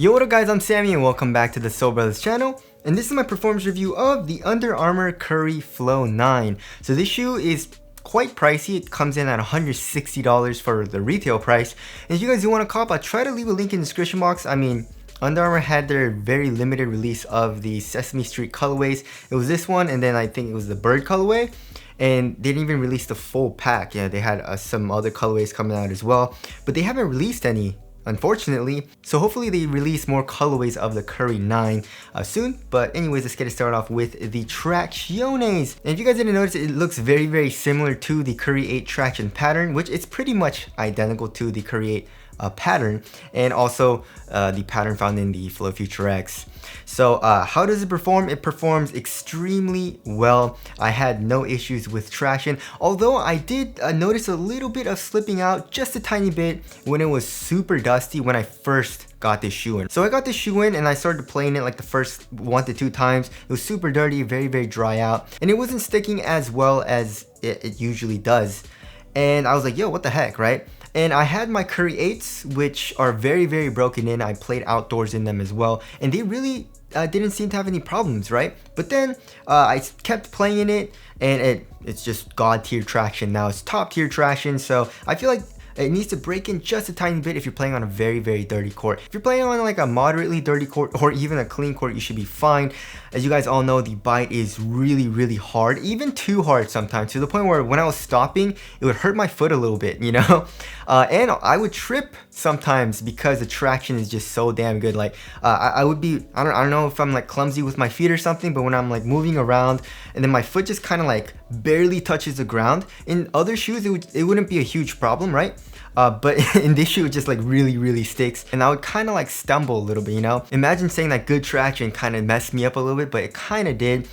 Yo, what up guys, I'm Sammy and welcome back to the Soul Brothers channel. And this is my performance review of the Under Armour Curry Flow 9. So this shoe is quite pricey. It comes in at $160 for the retail price. And if you guys do want to cop, I'll try to leave a link in the description box. I mean, Under Armour had their very limited release of the Sesame Street colorways. It was this one, and then I think it was the bird colorway. And they didn't even release the full pack. Yeah, they had some other colorways coming out as well, but they haven't released any, unfortunately. So hopefully they release more colorways of the Curry 9 soon. But anyways, let's get it started off with the Tracciones. And if you guys didn't notice, it looks very similar to the Curry 8 traction pattern, which it's pretty much identical to the Curry 8 pattern, and also the pattern found in the Flow Future X. So how does it perform? It performs extremely well. I had no issues with traction, although I did notice a little bit of slipping out, just a tiny bit, when it was super dusty when I first got this shoe in. So I got this shoe in and I started playing it like the first 1 to 2 times. It was super dirty, very dry out, and it wasn't sticking as well as it usually does. And I was like, yo, what the heck, right? And I had my Curry 8s, which are very broken in. I played outdoors in them as well, and they really didn't seem to have any problems, right? But then I kept playing in it, and it's just god tier traction now. It's top tier traction, so I feel like it needs to break in just a tiny bit if you're playing on a very dirty court. If you're playing on like a moderately dirty court or even a clean court, you should be fine. As you guys all know, the bite is really hard, even too hard sometimes, to the point where when I was stopping, it would hurt my foot a little bit, you know? And I would trip sometimes because the traction is just so damn good. Like I would be, I don't know if I'm like clumsy with my feet or something, but when I'm like moving around and then my foot just kind of like barely touches the ground, in other shoes it wouldn't be a huge problem, right? But in this shoe, it just like really sticks, and I would kind of like stumble a little bit, you know? Imagine saying that good traction kind of messed me up a little bit, but it kind of did.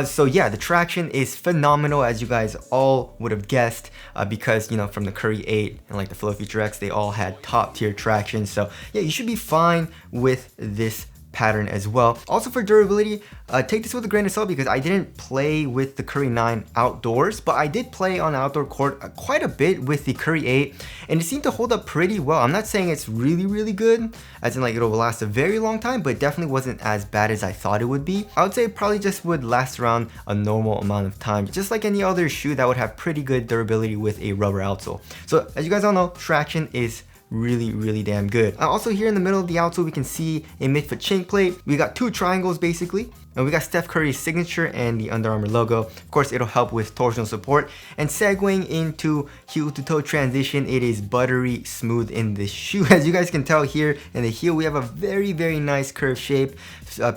So yeah, the traction is phenomenal, as you guys all would have guessed, because, you know, from the Curry 8 and like the Flow Future X, they all had top tier traction. So yeah, you should be fine with this pattern as well. Also for durability, take this with a grain of salt, because I didn't play with the Curry 9 outdoors, but I did play on the outdoor court quite a bit with the Curry 8, and it seemed to hold up pretty well. I'm not saying it's really good, as in like it'll last a very long time, but it definitely wasn't as bad as I thought it would be. I would say it probably just would last around a normal amount of time, just like any other shoe that would have pretty good durability with a rubber outsole. So as you guys all know, traction is really damn good. Also here in the middle of the outsole, we can see a midfoot chain plate. We got 2 triangles basically, and we got Steph Curry's signature and the Under Armour logo. Of course, it'll help with torsional support. And segueing into heel to toe transition, it is buttery smooth in this shoe. As you guys can tell here in the heel, we have a very nice curved shape,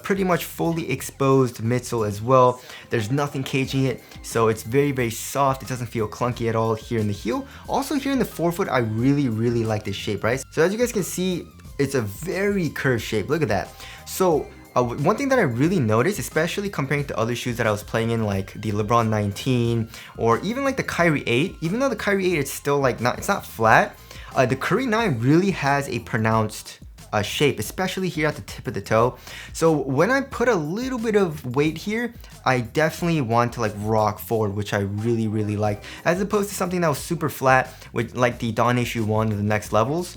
pretty much fully exposed midsole as well. There's nothing caging it, so it's very soft. It doesn't feel clunky at all here in the heel. Also here in the forefoot, I really like this shape, right? So as you guys can see, it's a very curved shape. Look at that. So one thing that I really noticed, especially comparing to other shoes that I was playing in, like the LeBron 19 or even like the Kyrie 8, even though the Kyrie 8 is still like it's not flat, the Curry 9 really has a pronounced shape, especially here at the tip of the toe. So when I put a little bit of weight here, I definitely want to like rock forward, which I really like, as opposed to something that was super flat with like the Dawn Issue 1 or the Next Levels.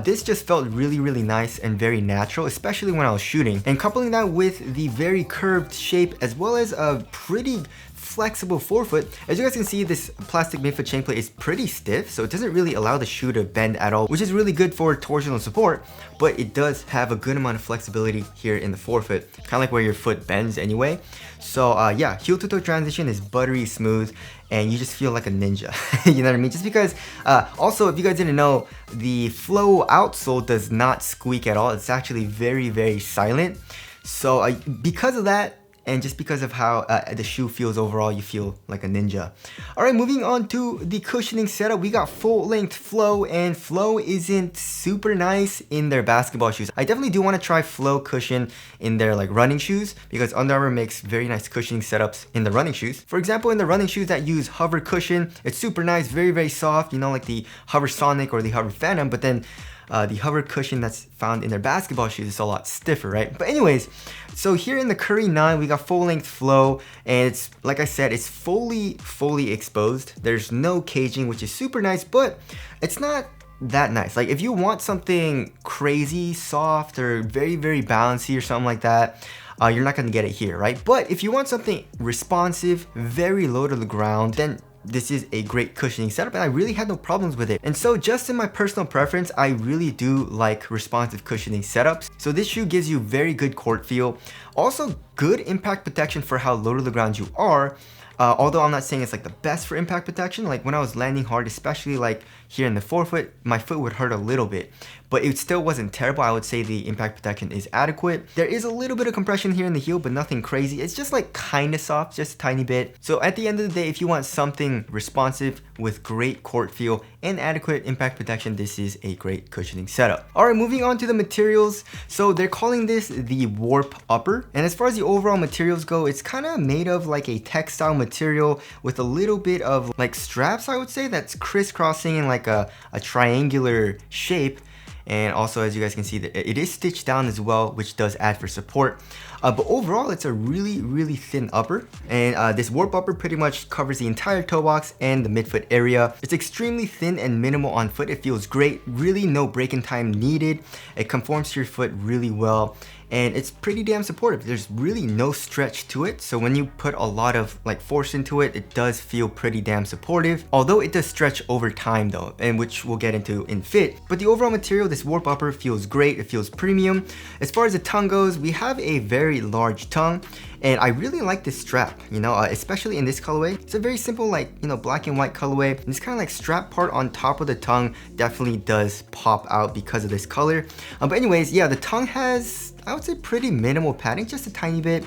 This just felt really nice and very natural, especially when I was shooting. And coupling that with the very curved shape, as well as a pretty flexible forefoot, as you guys can see, this plastic midfoot chain plate is pretty stiff, so it doesn't really allow the shoe to bend at all, which is really good for torsional support, but it does have a good amount of flexibility here in the forefoot, kind of like where your foot bends anyway. So yeah, heel to toe transition is buttery smooth, and you just feel like a ninja. You know what I mean? Just because, also, if you guys didn't know, the Flow outsole does not squeak at all. It's actually very silent. So because of that, and just because of how the shoe feels overall, you feel like a ninja. Alright, moving on to the cushioning setup, we got full length Flow, and Flow isn't super nice in their basketball shoes. I definitely do want to try Flow cushion in their like running shoes, because Under Armour makes very nice cushioning setups in the running shoes. For example, in the running shoes that use hover cushion, it's super nice, very soft, you know, like the Hover Sonic or the Hover Phantom, but then the hover cushion that's found in their basketball shoes is a lot stiffer, right? But anyways, so here in the Curry 9, we got full length Flow, and it's, like I said, it's fully exposed. There's no caging, which is super nice, but it's not that nice. Like if you want something crazy soft or very, very bouncy or something like that, you're not gonna get it here, right? But if you want something responsive, very low to the ground, then this is a great cushioning setup, and I really had no problems with it. And so just in my personal preference, I really do like responsive cushioning setups. So this shoe gives you very good court feel. Also good impact protection for how low to the ground you are. Although I'm not saying it's like the best for impact protection. Like when I was landing hard, especially like here in the forefoot, my foot would hurt a little bit, but it still wasn't terrible. I would say the impact protection is adequate. There is a little bit of compression here in the heel, but nothing crazy. It's just like kind of soft, just a tiny bit. So at the end of the day, if you want something responsive with great court feel and adequate impact protection, this is a great cushioning setup. All right, moving on to the materials. So they're calling this the warp upper. And as far as the overall materials go, it's kind of made of like a textile material with a little bit of like straps, I would say, that's crisscrossing in like a triangular shape. And also, as you guys can see, it is stitched down as well, which does add for support. But overall, it's a really, really thin upper. And this warp upper pretty much covers the entire toe box and the midfoot area. It's extremely thin and minimal on foot. It feels great. Really no break-in time needed. It conforms to your foot really well. And it's pretty damn supportive. There's really no stretch to it. So when you put a lot of like force into it, it does feel pretty damn supportive. Although it does stretch over time though, and which we'll get into in fit. But the overall material, this warp upper feels great. It feels premium. As far as the tongue goes, we have a very large tongue. And I really like this strap, you know, especially in this colorway. It's a very simple, like, you know, black and white colorway. And this kind of like strap part on top of the tongue definitely does pop out because of this color. But anyways, yeah, the tongue has, I would say, pretty minimal padding, just a tiny bit.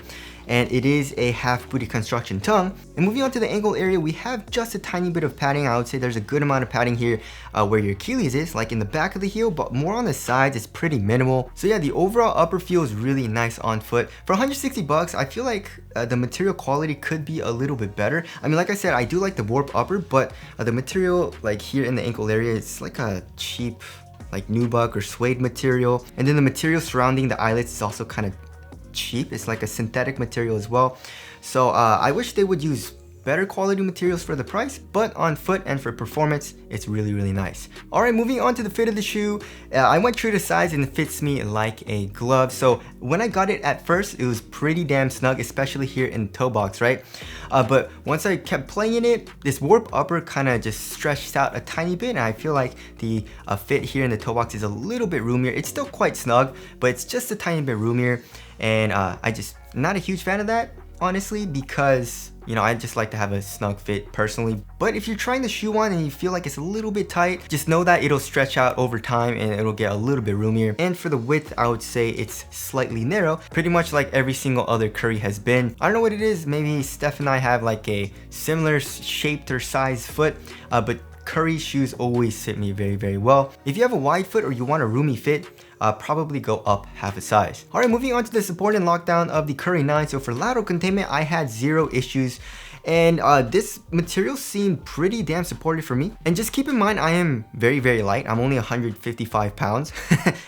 And it is a half booty construction tongue. And moving on to the ankle area, we have just a tiny bit of padding. I would say there's a good amount of padding here where your Achilles is, like in the back of the heel, but more on the sides. It's pretty minimal. So yeah, the overall upper feels really nice on foot. For 160 bucks, I feel like the material quality could be a little bit better. I mean, like I said, I do like the warp upper, but the material like here in the ankle area, it's like a cheap like nubuck or suede material. And then the material surrounding the eyelets is also kind of cheap. It's like a synthetic material as well. So I wish they would use better quality materials for the price, but on foot and for performance, it's really, really nice. All right, moving on to the fit of the shoe. I went true to size and it fits me like a glove. So when I got it at first, it was pretty damn snug, especially here in the toe box, right? But once I kept playing in it, this warp upper kind of just stretched out a tiny bit, and I feel like the fit here in the toe box is a little bit roomier. It's still quite snug, but it's just a tiny bit roomier. And I just not a huge fan of that, honestly, because you know, I just like to have a snug fit personally. But if you're trying the shoe on and you feel like it's a little bit tight, just know that it'll stretch out over time and it'll get a little bit roomier. And for the width, I would say it's slightly narrow, pretty much like every single other Curry has been. I don't know what it is. Maybe Steph and I have like a similar shaped or size foot, but Curry shoes always fit me very, very well. If you have a wide foot or you want a roomy fit, probably go up half a size. All right, moving on to the support and lockdown of the Curry 9. So for lateral containment, I had zero issues. And this material seemed pretty damn supportive for me. And just keep in mind, I am very, very light. I'm only 155 pounds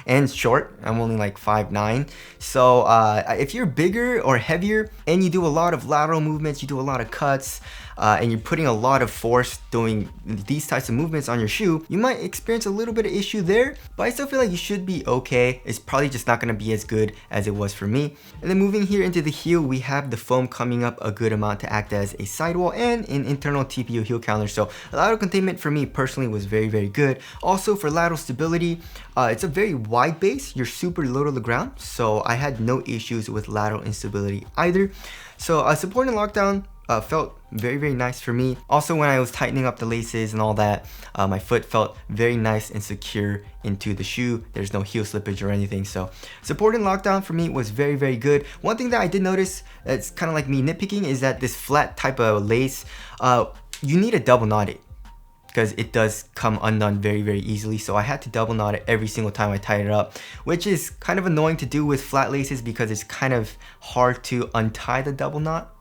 and short. I'm only like 5'9". So if you're bigger or heavier and you do a lot of lateral movements, you do a lot of cuts, and you're putting a lot of force doing these types of movements on your shoe, you might experience a little bit of issue there, but I still feel like you should be okay. It's probably just not gonna be as good as it was for me. And then moving here into the heel, we have the foam coming up a good amount to act as a sidewall and an internal TPU heel counter. So lateral containment for me personally was very, very good. Also for lateral stability, it's a very wide base. You're super low to the ground, so I had no issues with lateral instability either. So support and lockdown felt very, very nice for me. Also, when I was tightening up the laces and all that, my foot felt very nice and secure into the shoe. There's no heel slippage or anything. So support and lockdown for me was very, very good. One thing that I did notice, it's kind of like me nitpicking, is that this flat type of lace, you need to double knot it, because it does come undone very, very easily. So I had to double knot it every single time I tied it up, which is kind of annoying to do with flat laces because it's kind of hard to untie the double knot.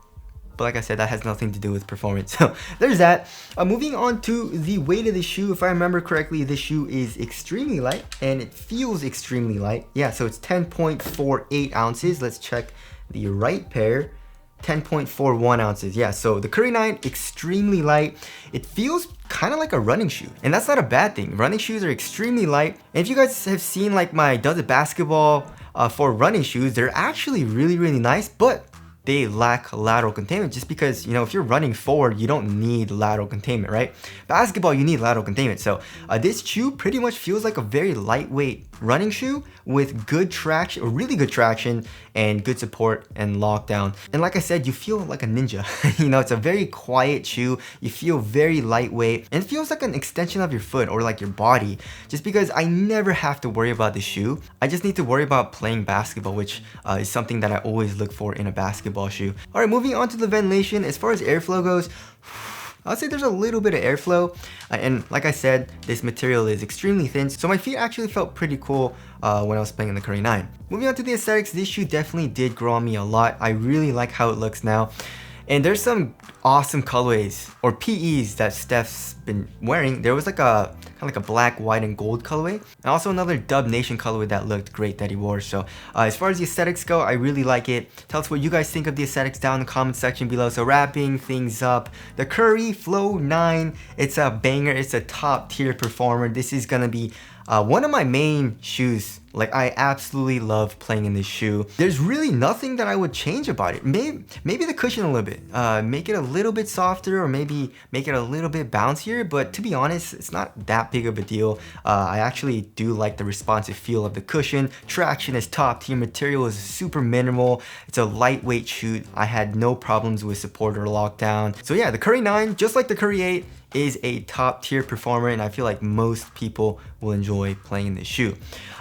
But like I said, that has nothing to do with performance. So there's that. Moving on to the weight of the shoe. If I remember correctly, the shoe is extremely light and it feels extremely light. Yeah, so it's 10.48 ounces. Let's check the right pair. 10.41 ounces. Yeah, so the Curry 9, extremely light. It feels kind of like a running shoe, and that's not a bad thing. Running shoes are extremely light, and if you guys have seen like my Does It Basketball for running shoes, they're actually really nice, but they lack lateral containment just because, you know, if you're running forward, you don't need lateral containment, right? Basketball, you need lateral containment. So this shoe pretty much feels like a very lightweight running shoe with good traction, really good traction, and good support and lockdown. And like I said, you feel like a ninja. You know, it's a very quiet shoe. You feel very lightweight, and it feels like an extension of your foot or like your body, just because I never have to worry about the shoe. I just need to worry about playing basketball, which is something that I always look for in a basketball shoe. All right, moving on to the ventilation. As far as airflow goes, I'd say there's a little bit of airflow, and like I said, this material is extremely thin, so my feet actually felt pretty cool when I was playing in the Curry 9. Moving on to the aesthetics, this shoe definitely did grow on me a lot. I really like how it looks now. And there's some awesome colorways or PEs that Steph's been wearing. There was like a kind of like a black, white, and gold colorway, and also another Dub Nation colorway that looked great that he wore. So as far as the aesthetics go, I really like it. Tell us what you guys think of the aesthetics down in the comment section below. So wrapping things up, the Curry Flow 9, it's a banger. It's a top tier performer. This is gonna be one of my main shoes. Like, I absolutely love playing in this shoe. There's really nothing that I would change about it. Maybe the cushion a little bit. Make it a little bit softer, or maybe make it a little bit bouncier, but to be honest, it's not that big of a deal. I actually do like the responsive feel of the cushion. Traction is top tier, material is super minimal. It's a lightweight shoe. I had no problems with support or lockdown. So yeah, the Curry 9, just like the Curry 8, is a top tier performer, and I feel like most people will enjoy playing this shoe.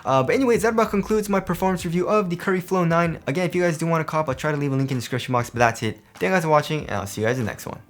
But anyways, that about concludes my performance review of the Curry Flow 9. Again, if you guys do want to cop, I'll try to leave a link in the description box, but that's it. Thank you guys for watching, and I'll see you guys in the next one.